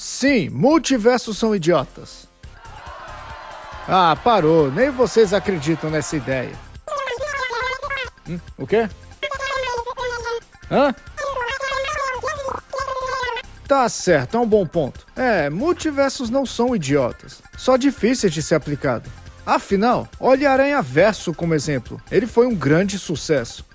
Sim, multiversos são idiotas. Ah, parou, nem vocês acreditam nessa ideia. O quê? Hã? Tá certo, é um bom ponto. Multiversos não são idiotas, só difíceis de ser aplicado. Afinal, olhe Aranhaverso como exemplo, ele foi um grande sucesso.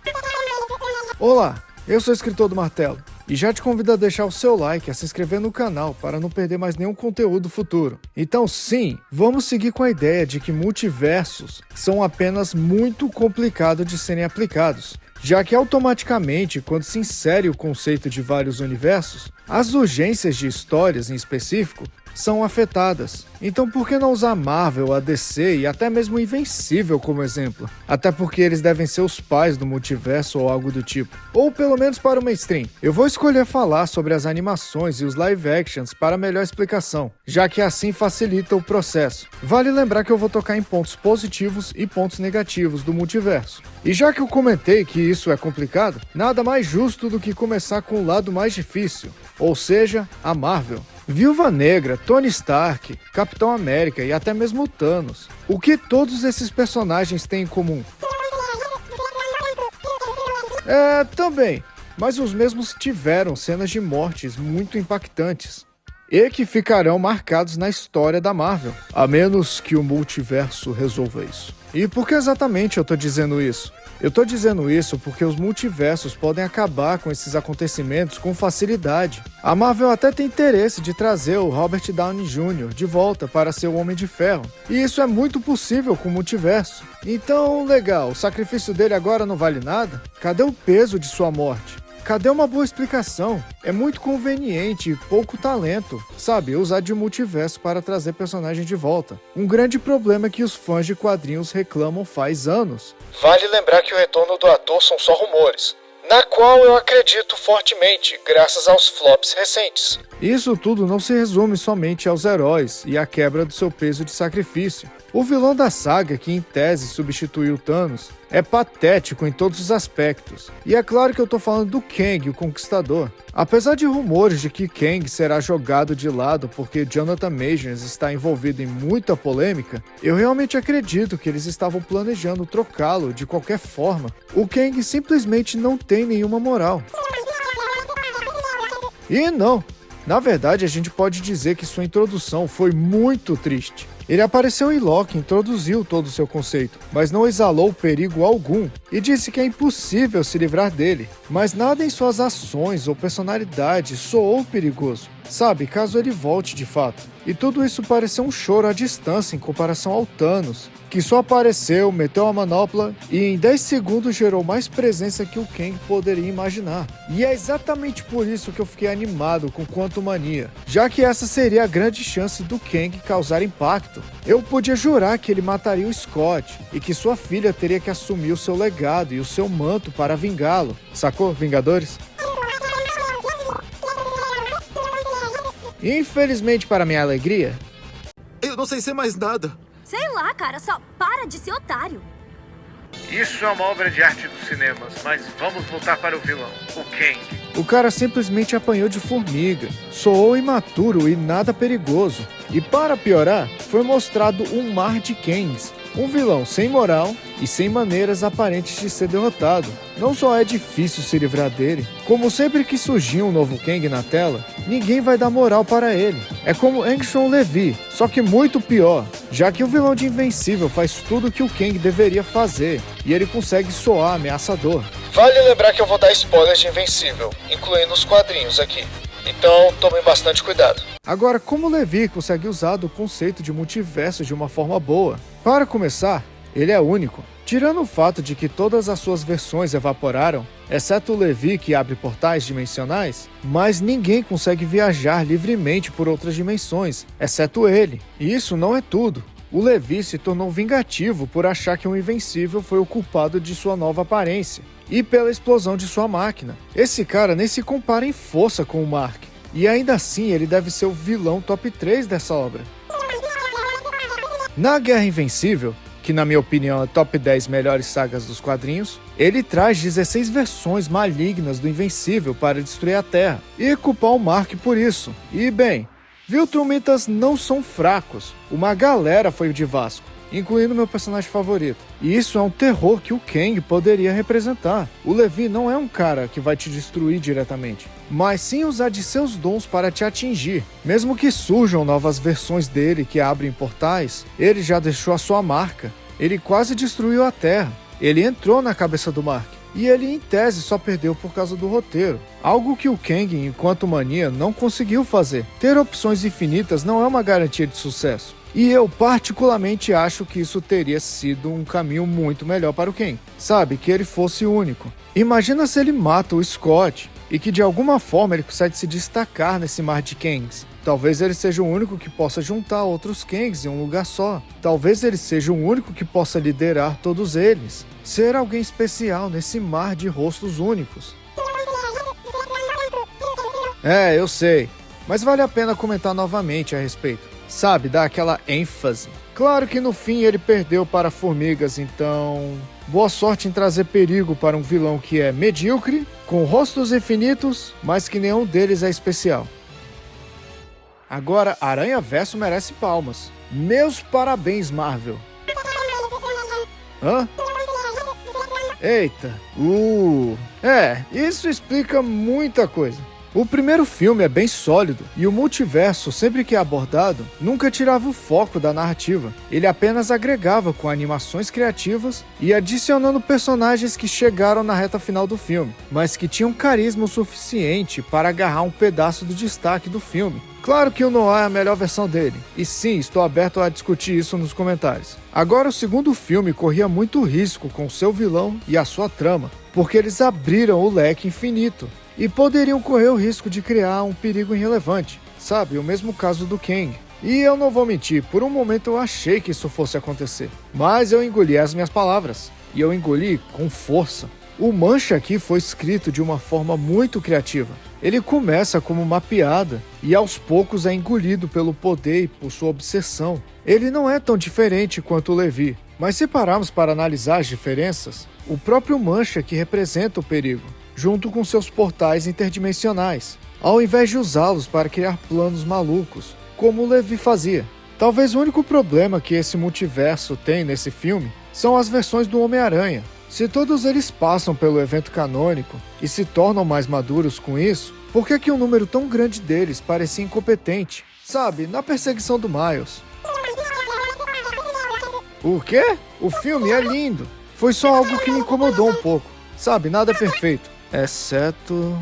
Olá, eu sou o Escritor do Martelo, e já te convido a deixar o seu like e a se inscrever no canal para não perder mais nenhum conteúdo futuro. Então sim, vamos seguir com a ideia de que multiversos são apenas muito complicados de serem aplicados, já que automaticamente, quando se insere o conceito de vários universos, as urgências de histórias em específico são afetadas. Então por que não usar Marvel, a DC e até mesmo Invencível como exemplo? Até porque eles devem ser os pais do multiverso ou algo do tipo. Ou pelo menos para o mainstream. Eu vou escolher falar sobre as animações e os live actions para melhor explicação, já que assim facilita o processo. Vale lembrar que eu vou tocar em pontos positivos e pontos negativos do multiverso. E já que eu comentei que isso é complicado, nada mais justo do que começar com o lado mais difícil, ou seja, a Marvel. Viúva Negra, Tony Stark, Capitão América e até mesmo Thanos. O que todos esses personagens têm em comum? Também, mas os mesmos tiveram cenas de mortes muito impactantes e que ficarão marcados na história da Marvel, a menos que o multiverso resolva isso. E por que exatamente eu tô dizendo isso? Eu tô dizendo isso porque os multiversos podem acabar com esses acontecimentos com facilidade. A Marvel até tem interesse de trazer o Robert Downey Jr. de volta para ser o Homem de Ferro, e isso é muito possível com o multiverso. Então, legal, o sacrifício dele agora não vale nada? Cadê o peso de sua morte? Cadê uma boa explicação? É muito conveniente e pouco talento, sabe, usar de multiverso para trazer personagem de volta. Um grande problema que os fãs de quadrinhos reclamam faz anos. Vale lembrar que o retorno do ator são só rumores, na qual eu acredito fortemente, graças aos flops recentes. Isso tudo não se resume somente aos heróis e à quebra do seu peso de sacrifício. O vilão da saga, que em tese substituiu Thanos, é patético em todos os aspectos. E é claro que eu tô falando do Kang, o Conquistador. Apesar de rumores de que Kang será jogado de lado porque Jonathan Majors está envolvido em muita polêmica, eu realmente acredito que eles estavam planejando trocá-lo de qualquer forma. O Kang simplesmente não tem nenhuma moral. E não, na verdade a gente pode dizer que sua introdução foi muito triste. Ele apareceu em Loki e introduziu todo o seu conceito, mas não exalou perigo algum e disse que é impossível se livrar dele. Mas nada em suas ações ou personalidade soou perigoso, sabe, caso ele volte de fato. E tudo isso pareceu um choro à distância em comparação ao Thanos, que só apareceu, meteu a manopla e em 10 segundos gerou mais presença que o Kang poderia imaginar. E é exatamente por isso que eu fiquei animado com Quantumania, já que essa seria a grande chance do Kang causar impacto. Eu podia jurar que ele mataria o Scott e que sua filha teria que assumir o seu legado e o seu manto para vingá-lo. Sacou, Vingadores? Infelizmente, para minha alegria, Eu não sei ser mais nada. Sei lá, cara, só para de ser otário. isso é uma obra de arte dos cinemas, mas vamos voltar para o vilão, o Kang. O cara simplesmente apanhou de formiga, soou imaturo e nada perigoso. E para piorar, foi mostrado um mar de Kangs, um vilão sem moral e sem maneiras aparentes de ser derrotado. Não só é difícil se livrar dele, como sempre que surgir um novo Kang na tela, ninguém vai dar moral para ele. É como Angstrom Levy, só que muito pior, já que o vilão de Invencível faz tudo o que o Kang deveria fazer, e ele consegue soar ameaçador. Vale lembrar que eu vou dar spoilers de Invencível, incluindo os quadrinhos aqui. Então, tomem bastante cuidado. Agora, como Levy consegue usar o conceito de multiverso de uma forma boa? Para começar, ele é único. Tirando o fato de que todas as suas versões evaporaram, exceto o Levy que abre portais dimensionais, mas ninguém consegue viajar livremente por outras dimensões, exceto ele. E isso não é tudo. O Levy se tornou vingativo por achar que o Invencível foi o culpado de sua nova aparência e pela explosão de sua máquina. Esse cara nem se compara em força com o Mark, e ainda assim ele deve ser o vilão top 3 dessa obra. Na Guerra Invencível, que na minha opinião é top 10 melhores sagas dos quadrinhos, ele traz 16 versões malignas do Invencível para destruir a Terra e culpar o Mark por isso. E bem, Viltrumitas não são fracos. Uma galera foi de Vasco, incluindo meu personagem favorito. E isso é um terror que o Kang poderia representar. O Levi não é um cara que vai te destruir diretamente, mas sim usar de seus dons para te atingir. Mesmo que surjam novas versões dele que abrem portais, ele já deixou a sua marca. Ele quase destruiu a Terra. Ele entrou na cabeça do Mark. E ele, em tese, só perdeu por causa do roteiro. Algo que o Kang, enquanto mania, não conseguiu fazer. Ter opções infinitas não é uma garantia de sucesso. E eu particularmente acho que isso teria sido um caminho muito melhor para o Kang. Sabe, que ele fosse único. Imagina se ele mata o Scott e que de alguma forma ele consegue se destacar nesse mar de Kangs. Talvez ele seja o único que possa juntar outros Kangs em um lugar só. Talvez ele seja o único que possa liderar todos eles. Ser alguém especial nesse mar de rostos únicos. Eu sei. Mas vale a pena comentar novamente a respeito. Sabe, dar aquela ênfase. Claro que no fim ele perdeu para formigas, então... boa sorte em trazer perigo para um vilão que é medíocre, com rostos infinitos, mas que nenhum deles é especial. Agora, Aranhaverso merece palmas. Meus parabéns, Marvel. Hã? Eita. Isso explica muita coisa. O primeiro filme é bem sólido, e o multiverso, sempre que é abordado, nunca tirava o foco da narrativa. Ele apenas agregava com animações criativas e adicionando personagens que chegaram na reta final do filme, mas que tinham carisma o suficiente para agarrar um pedaço do destaque do filme. Claro que o Noah é a melhor versão dele, e sim, estou aberto a discutir isso nos comentários. Agora, o segundo filme corria muito risco com seu vilão e a sua trama, porque eles abriram o leque infinito, e poderiam correr o risco de criar um perigo irrelevante, sabe, o mesmo caso do Kang. E eu não vou mentir, por um momento eu achei que isso fosse acontecer, mas eu engoli as minhas palavras, e eu engoli com força. O Mancha aqui foi escrito de uma forma muito criativa. Ele começa como uma piada, e aos poucos é engolido pelo poder e por sua obsessão. Ele não é tão diferente quanto o Levi, mas se pararmos para analisar as diferenças, o próprio Mancha que representa o perigo, junto com seus portais interdimensionais, ao invés de usá-los para criar planos malucos, como o Levi fazia. Talvez o único problema que esse multiverso tem nesse filme são as versões do Homem-Aranha. Se todos eles passam pelo evento canônico e se tornam mais maduros com isso, por que um número tão grande deles parecia incompetente? Sabe, na perseguição do Miles. O quê? O filme é lindo. Foi só algo que me incomodou um pouco. Sabe, nada perfeito. Exceto...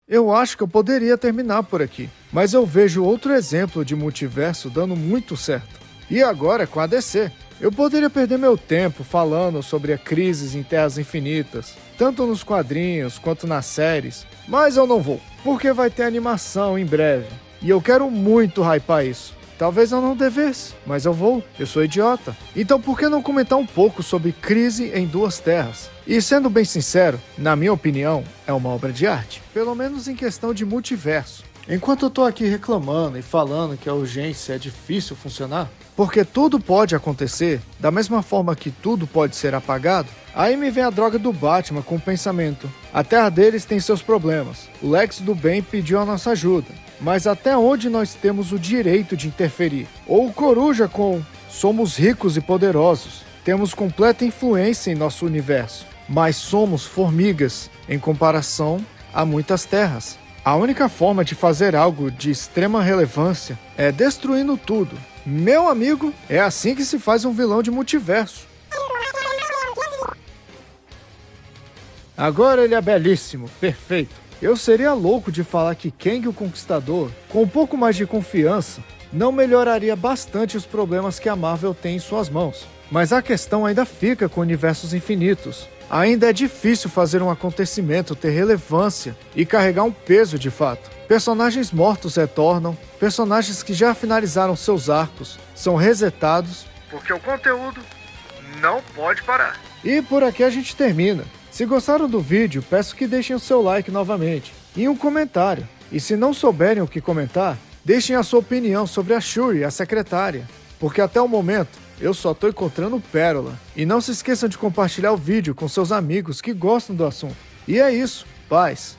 Eu acho que eu poderia terminar por aqui, mas eu vejo outro exemplo de multiverso dando muito certo. E agora com a DC. Eu poderia perder meu tempo falando sobre a crises em Terras Infinitas, tanto nos quadrinhos quanto nas séries, mas eu não vou, porque vai ter animação em breve, e eu quero muito hypar isso. Talvez eu não devesse, mas eu vou, eu sou idiota. Então por que não comentar um pouco sobre Crise em Duas Terras? E sendo bem sincero, na minha opinião, é uma obra de arte, pelo menos em questão de multiverso. Enquanto eu tô aqui reclamando e falando que a urgência é difícil funcionar, porque tudo pode acontecer, da mesma forma que tudo pode ser apagado, aí me vem a droga do Batman com o pensamento. A Terra deles tem seus problemas. O Lex do bem pediu a nossa ajuda. Mas até onde nós temos o direito de interferir? Ou o Coruja com somos ricos e poderosos, temos completa influência em nosso universo, mas somos formigas em comparação a muitas terras. A única forma de fazer algo de extrema relevância é destruindo tudo. Meu amigo, é assim que se faz um vilão de multiverso. Agora ele é belíssimo, perfeito. Eu seria louco de falar que Kang o Conquistador, com um pouco mais de confiança, não melhoraria bastante os problemas que a Marvel tem em suas mãos. Mas a questão ainda fica com universos infinitos. Ainda é difícil fazer um acontecimento ter relevância e carregar um peso de fato. Personagens mortos retornam, personagens que já finalizaram seus arcos são resetados, porque o conteúdo não pode parar. E por aqui a gente termina. Se gostaram do vídeo, peço que deixem o seu like novamente e um comentário. E se não souberem o que comentar, deixem a sua opinião sobre a Shuri, a secretária, porque até o momento eu só tô encontrando pérola. E não se esqueçam de compartilhar o vídeo com seus amigos que gostam do assunto. E é isso, paz!